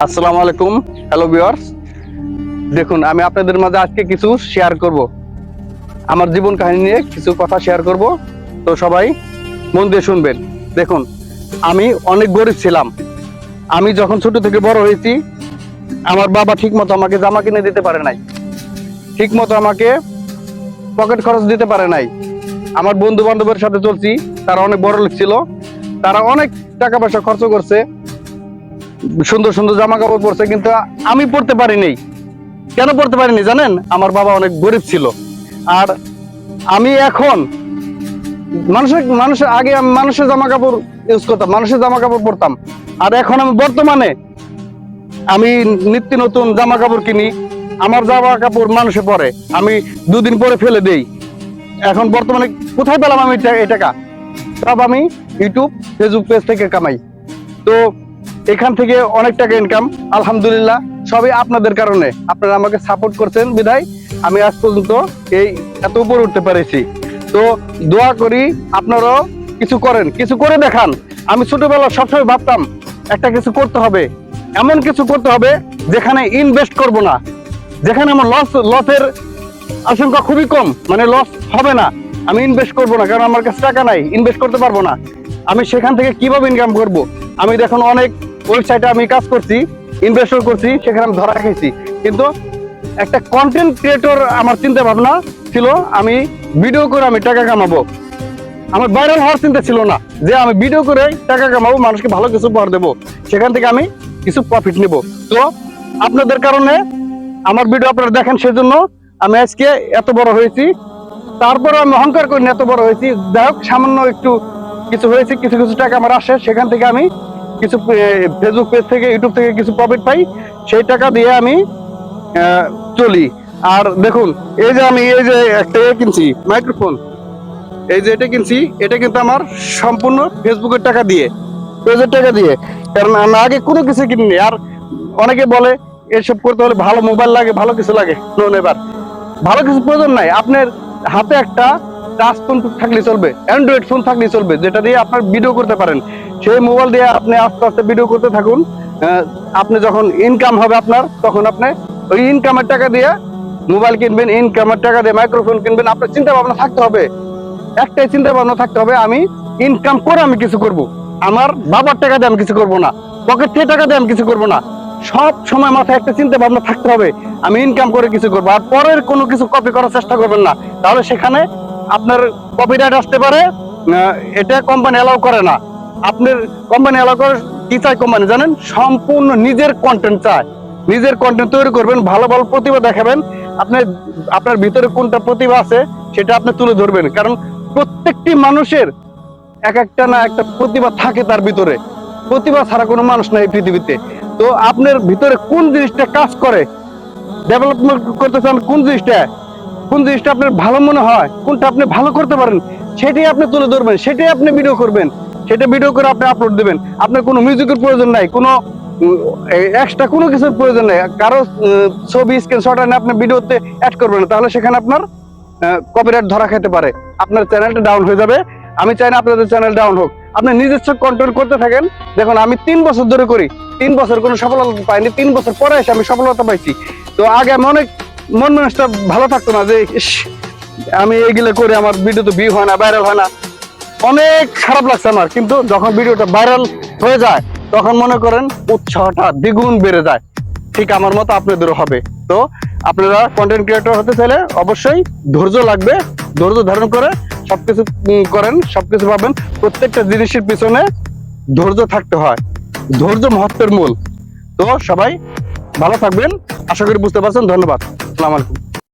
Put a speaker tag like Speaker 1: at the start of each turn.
Speaker 1: আসসালামু আলাইকুম, hello viewers. দেখুন, আমি আপনাদের মাঝে আজকে কিছু শেয়ার করব, আমার জীবন কাহিনী নিয়ে কিছু কথা শেয়ার করব। তো সবাই মন দিয়ে শুনবেন। দেখুন, আমি অনেক গরিব ছিলাম। আমি যখন ছোট থেকে বড় হয়েছি, আমার বাবা ঠিক মতো আমাকে জামা কিনে দিতে পারে নাই, ঠিক মতো আমাকে পকেট খরচ দিতে পারে নাই। আমার বন্ধু বান্ধবের সাথে চলছি, তারা অনেক বড় লোক ছিল, তারা অনেক টাকা পয়সা খরচ করছে, সুন্দর সুন্দর জামা কাপড় পরছে, কিন্তু আমি পড়তে পারিনি। কেন পড়তে পারিনি জানেন? আমার বাবা অনেক গরিব ছিল। আর আমি এখন মানুষের আগে আমি মানুষের জামা কাপড় ইউজ করতাম, মানুষের জামা কাপড় পরতাম। আর এখন আমি বর্তমানে আমি নিত্য নতুন জামা কাপড় কিনি। আমার জামা কাপড় মানুষে পরে, আমি দুদিন পরে ফেলে দেই। এখন বর্তমানে কোথায় পেলাম আমি এই টাকা? সব আমি ইউটিউব ফেসবুক পেজ থেকে কামাই। তো এখান থেকে অনেক টাকা ইনকাম, আলহামদুলিল্লাহ। সবই আপনাদের কারণে, আপনারা আমাকে সাপোর্ট করছেন বিধায় আমি আজ পর্যন্ত এই এত উপরে উঠতে পেরেছি। তো দোয়া করি আপনারাও কিছু করেন, কিছু করে দেখান। আমি ছোটবেলা সবসময় ভাবতাম একটা কিছু করতে হবে, এমন কিছু করতে হবে যেখানে ইনভেস্ট করব না, যেখানে আমার লসের আশঙ্কা খুবই কম, মানে লস হবে না। আমি ইনভেস্ট করব না, কারণ আমার কাছে টাকা নাই, ইনভেস্ট করতে পারবো না। আমি সেখান থেকে কিভাবে ইনকাম করব? আমি দেখুন অনেক ওয়েবসাইটে আমি কাজ করছি, ইনভেস্ট করছি, সেখানে আমি ধরা খেয়েছি। কিন্তু একটা কন্টেন্ট ক্রিয়েটর আমার চিন্তা ভাবনা ছিল, আমি ভিডিও করে আমি টাকা কামাবো। আমার ভাইরাল হওয়ার চিন্তা ছিল না যে আমি ভিডিও করে টাকা কামাবো, মানুষকে ভালো কিছু উপহার দেবো, সেখান থেকে আমি কিছু প্রফিট নেব। তো আপনাদের কারণে আমার ভিডিও আপনারা দেখেন, সেজন্য আমি আজকে এত বড় হয়েছি। তারপরে আমি অহংকার করি না, এত বড় হয়েছি। যাই হোক, সামান্য একটু কিছু হয়েছে, কিছু কিছু টাকা আমার আসে, সেখান থেকে আমি কিছু ফেসবুক পেজ থেকে, ইউটিউব থেকে কিছু প্রফিট পাই। সেই টাকা দিয়ে আমি চলি। আর দেখুন, এই যে আমি এই যে একটা কিনছি মাইক্রোফোন, এই যে এটা কিনছি, এটা কিন্তু আমার সম্পূর্ণ ফেসবুকের টাকা দিয়ে, পেজের টাকা দিয়ে। কারণ আমি আগে কোনো কিছু কিনিনি। আর অনেকে বলে এসব করতে হলে ভালো মোবাইল লাগে, ভালো কিছু লাগে। নোন, এবার ভালো কিছু প্রয়োজন নাই। আপনার হাতে একটা টাচ ফোন থাকলে চলবে, অ্যান্ড্রয়েড ফোন থাকলে চলবে, যেটা দিয়ে আপনার ভিডিও করতে পারেন। সেই মোবাইল দিয়ে আপনি আস্তে আস্তে ভিডিও করতে থাকুন। আপনি যখন ইনকাম হবে আপনার, তখন আপনি ওই ইনকামের টাকা দিয়ে মোবাইল কিনবেন, ইনকামের টাকা দিয়ে মাইক্রোফোন কিনবেন। আপনার চিন্তা ভাবনা থাকতে হবে, একটাই চিন্তা ভাবনা থাকতে হবে, আমি ইনকাম করে আমি কিছু করব। আমার বাবার টাকা দিয়ে আমি কিছু করব না, পকেট থেকে টাকা দিয়ে আমি কিছু করব না। সব সময় মাথায় একটা চিন্তা ভাবনা থাকতে হবে, আমি ইনকাম করে কিছু করবো। আর পরের কোনো কিছু কপি করার চেষ্টা করবেন না, তাহলে সেখানে আপনার কপিরাইট আসতে পারে। এটা কোম্পানি অ্যালাউ করে না। আপনার কোম্পানি অ্যালাউ করে কি চায় কোম্পানি জানেন? সম্পূর্ণ নিজের কন্টেন্ট চায়। নিজের কন্টেন্ট তৈরি করবেন, ভালো ভালো প্রতিভা দেখাবেন। আপনার ভিতরে কোনটা প্রতিভা আছে সেটা আপনি তুলে ধরবেন। কারণ প্রত্যেকটি মানুষের এক একটা না একটা প্রতিভা থাকে তার ভিতরে। প্রতিভা ছাড়া কোনো মানুষ নাই এই পৃথিবীতে। তো আপনার ভিতরে কোন জিনিসটা কাজ করে, ডেভেলপমেন্ট করতে চান, কোন জিনিসটা আপনার ভালো মনে হয়, কোনটা আপনি ভালো করতে পারেন, সেটাই আপনি তুলে ধরবেন, সেটাই আপনি ভিডিও করবেন, সেটা ভিডিও করে আপনি আপলোড দেবেন। আপনার কোনো মিউজিকের প্রয়োজন নাই, কোনো এক্সট্রা কোনো কিছুর প্রয়োজন নেই। কারো ছবি স্ক্রিনশট আনে আপনি ভিডিওতে অ্যাড করবেন, তাহলে সেখানে আপনার কপিরাইট ধরা খেতে পারে, আপনার চ্যানেলটা ডাউন হয়ে যাবে। আমি চাই না আপনাদের চ্যানেল ডাউন হোক। আপনি নিজস্ব কন্টেন্ট করতে থাকেন। দেখুন, আমি 3 বছর ধরে করি, 3 বছর কোনো সফলতা পাইনি, 3 বছর পরে এসে আমি সফলতা পাইছি। তো আগে আমি অনেক মন মানুষটা ভালো থাকতো না যে আমি এইগুলো করে আমার ভিডিওতে ভিউ হয় না, ভাইরাল হয় না, অনেক খারাপ লাগছে আমার। কিন্তু যখন ভিডিওটা ভাইরাল হয়ে যায়, তখন মনে করেন উৎসাহটা দ্বিগুণ বেড়ে যায়। ঠিক আমার মতো আপনাদেরও হবে। তো আপনারা কন্টেন্ট ক্রিয়েটর হতে চাইলে অবশ্যই ধৈর্য লাগবে, ধৈর্য ধারণ করে সবকিছু করেন, সবকিছু পাবেন। প্রত্যেকটা জিনিসের পিছনে ধৈর্য থাকতে হয়, ধৈর্য মহত্বের মূল। তো সবাই ভালো থাকবেন, আশা করি বুঝতে পারছেন। ধন্যবাদ, আসসালামু আলাইকুম।